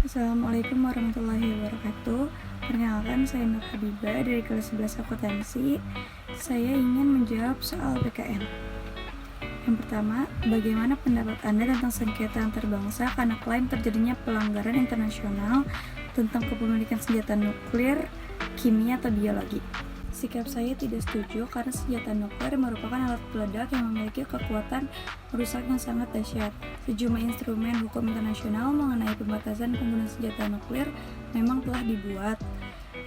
Assalamualaikum warahmatullahi wabarakatuh. Perkenalkan, saya Nur Habibah dari kelas 11 akuntansi. Saya ingin menjawab soal PKN. Yang pertama, bagaimana pendapat Anda tentang sengketa antarbangsa karena klaim terjadinya pelanggaran internasional tentang kepemilikan senjata nuklir, kimia, atau biologi? Sikap saya tidak setuju karena senjata nuklir merupakan alat peledak yang memiliki kekuatan merusak yang sangat dahsyat. Sejumlah instrumen hukum internasional mengenai pembatasan penggunaan senjata nuklir memang telah dibuat.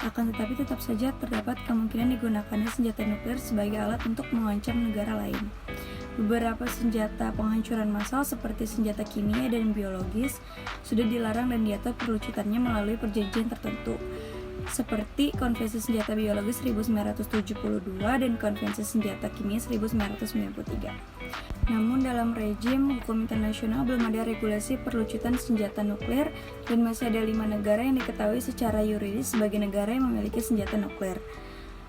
Akan tetapi tetap saja terdapat kemungkinan digunakannya senjata nuklir sebagai alat untuk mengancam negara lain. Beberapa senjata penghancuran massal seperti senjata kimia dan biologis sudah dilarang dan diatur perlucutannya melalui perjanjian tertentu, seperti Konvensi Senjata Biologis 1972 dan Konvensi Senjata Kimia 1993. Namun dalam rejim hukum internasional belum ada regulasi perlucutan senjata nuklir dan masih ada 5 negara yang diketahui secara yuridis sebagai negara yang memiliki senjata nuklir.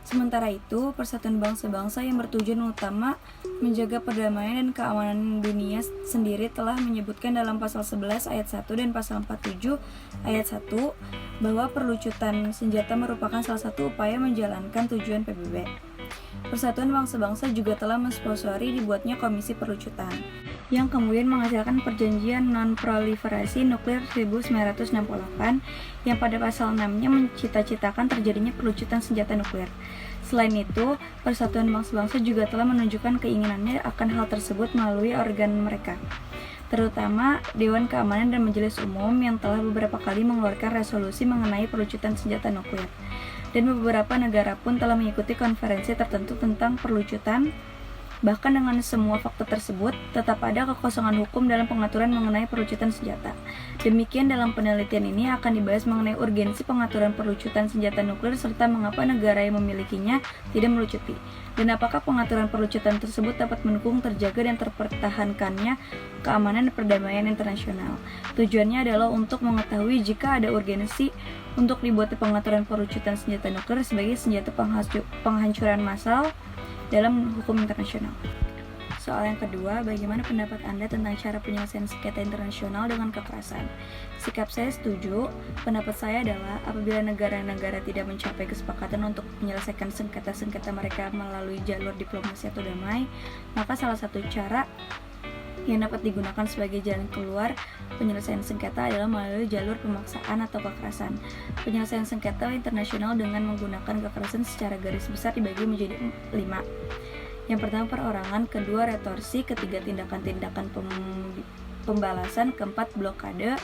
Sementara itu, Persatuan Bangsa-Bangsa yang bertujuan utama menjaga perdamaian dan keamanan dunia sendiri telah menyebutkan dalam pasal 11 ayat 1 dan pasal 47 ayat 1 bahwa perlucutan senjata merupakan salah satu upaya menjalankan tujuan PBB. Persatuan Bangsa-Bangsa juga telah mensponsori dibuatnya Komisi Perlucutan, yang kemudian menghasilkan Perjanjian Non-Proliferasi Nuklir 1968 yang pada pasal 6-nya mencita-citakan terjadinya perlucutan senjata nuklir. Selain itu, Persatuan Bangsa-Bangsa juga telah menunjukkan keinginannya akan hal tersebut melalui organ mereka, terutama Dewan Keamanan dan Majelis Umum yang telah beberapa kali mengeluarkan resolusi mengenai perlucutan senjata nuklir. Dan beberapa negara pun telah mengikuti konferensi tertentu tentang perlucutan. Bahkan dengan semua fakta tersebut, tetap ada kekosongan hukum dalam pengaturan mengenai perlucutan senjata. Demikian dalam penelitian ini akan dibahas mengenai urgensi pengaturan perlucutan senjata nuklir serta mengapa negara yang memilikinya tidak melucuti, dan apakah pengaturan perlucutan tersebut dapat mendukung terjaga dan terpertahankannya keamanan dan perdamaian internasional. Tujuannya adalah untuk mengetahui jika ada urgensi untuk dibuat pengaturan perlucutan senjata nuklir sebagai senjata penghancuran massal dalam hukum internasional. Soal yang kedua, bagaimana pendapat Anda tentang cara penyelesaian sengketa internasional dengan kekerasan? Sikap saya setuju. Pendapat saya adalah apabila negara-negara tidak mencapai kesepakatan untuk menyelesaikan sengketa-sengketa mereka melalui jalur diplomasi atau damai, maka salah satu cara yang dapat digunakan sebagai jalan keluar penyelesaian sengketa adalah melalui jalur pemaksaan atau kekerasan. Penyelesaian sengketa internasional dengan menggunakan kekerasan secara garis besar dibagi menjadi 5. Yang pertama, perorangan; kedua, retorsi; ketiga, tindakan-tindakan pembalasan; keempat, blokade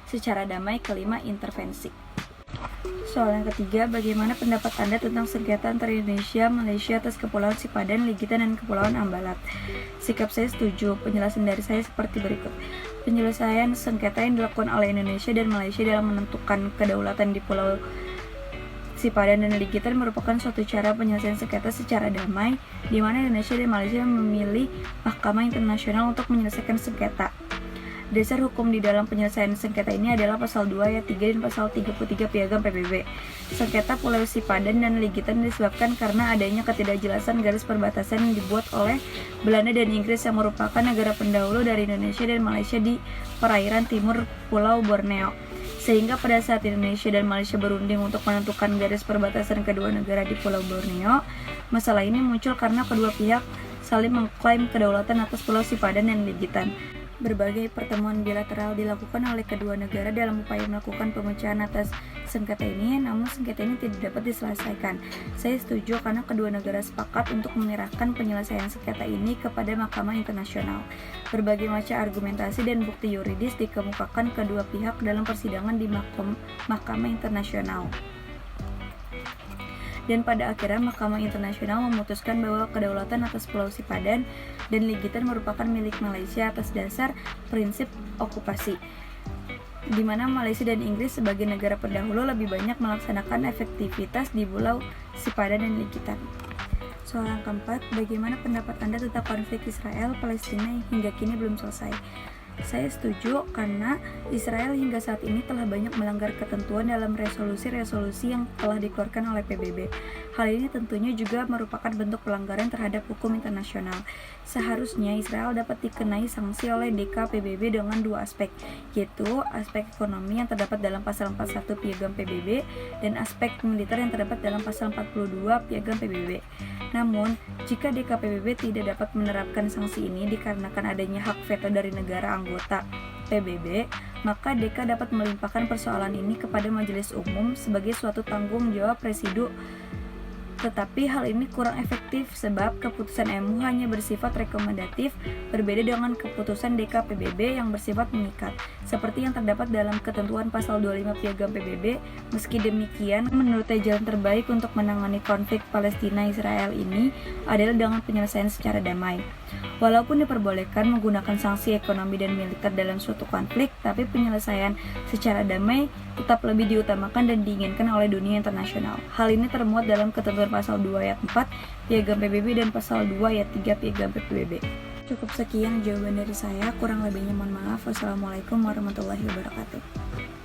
secara damai; kelima, intervensi. Soal yang ketiga, bagaimana pendapat Anda tentang sengketa antara Indonesia, Malaysia atas Kepulauan Sipadan, Legitan, dan Kepulauan Ambalat? Sikap saya setuju. Penjelasan dari saya seperti berikut. Penyelesaian sengketa yang dilakukan oleh Indonesia dan Malaysia dalam menentukan kedaulatan di Pulau Sipadan dan Legitan merupakan suatu cara penyelesaian sengketa secara damai, di mana Indonesia dan Malaysia memilih Mahkamah Internasional untuk menyelesaikan sengketa. Dasar hukum di dalam penyelesaian sengketa ini adalah pasal 2 ayat 3 dan pasal 33 Piagam PBB. Sengketa Pulau Sipadan dan Legitan disebabkan karena adanya ketidakjelasan garis perbatasan yang dibuat oleh Belanda dan Inggris yang merupakan negara pendahulu dari Indonesia dan Malaysia di perairan timur Pulau Borneo. Sehingga pada saat Indonesia dan Malaysia berunding untuk menentukan garis perbatasan kedua negara di Pulau Borneo, masalah ini muncul karena kedua pihak saling mengklaim kedaulatan atas Pulau Sipadan dan Legitan. Berbagai pertemuan bilateral dilakukan oleh kedua negara dalam upaya melakukan pemecahan atas sengketa ini, namun sengketa ini tidak dapat diselesaikan. Saya setuju karena kedua negara sepakat untuk menyerahkan penyelesaian sengketa ini kepada Mahkamah Internasional. Berbagai macam argumentasi dan bukti yuridis dikemukakan kedua pihak dalam persidangan di Mahkamah Internasional. Dan pada akhirnya Mahkamah Internasional memutuskan bahwa kedaulatan atas Pulau Sipadan dan Legitan merupakan milik Malaysia atas dasar prinsip okupasi, di mana Malaysia dan Inggris sebagai negara pendahulu lebih banyak melaksanakan efektivitas di Pulau Sipadan dan Legitan. Soal yang keempat, bagaimana pendapat Anda tentang konflik Israel-Palestina hingga kini belum selesai? Saya setuju karena Israel hingga saat ini telah banyak melanggar ketentuan dalam resolusi-resolusi yang telah dikeluarkan oleh PBB. Hal ini tentunya juga merupakan bentuk pelanggaran terhadap hukum internasional. Seharusnya Israel dapat dikenai sanksi oleh DKPBB dengan dua aspek, yaitu aspek ekonomi yang terdapat dalam pasal 41 Piagam PBB dan aspek militer yang terdapat dalam pasal 42 Piagam PBB. Namun, jika DKPBB tidak dapat menerapkan sanksi ini dikarenakan adanya hak veto dari negara anggota PBB, maka DK dapat melimpahkan persoalan ini kepada Majelis Umum sebagai suatu tanggung jawab residu. Tetapi hal ini kurang efektif sebab keputusan MU hanya bersifat rekomendatif, berbeda dengan keputusan DKPBB yang bersifat mengikat, seperti yang terdapat dalam ketentuan pasal 25 Piagam PBB. Meski demikian, menurutnya jalan terbaik untuk menangani konflik Palestina-Israel ini adalah dengan penyelesaian secara damai. Walaupun diperbolehkan menggunakan sanksi ekonomi dan militer dalam suatu konflik, tapi penyelesaian secara damai tetap lebih diutamakan dan diinginkan oleh dunia internasional. Hal ini termuat dalam ketentuan pasal 2 ayat 4 Piagam PBB dan pasal 2 ayat 3 Piagam PBB. Cukup sekian jawaban dari saya, kurang lebihnya mohon maaf. Wassalamualaikum warahmatullahi wabarakatuh.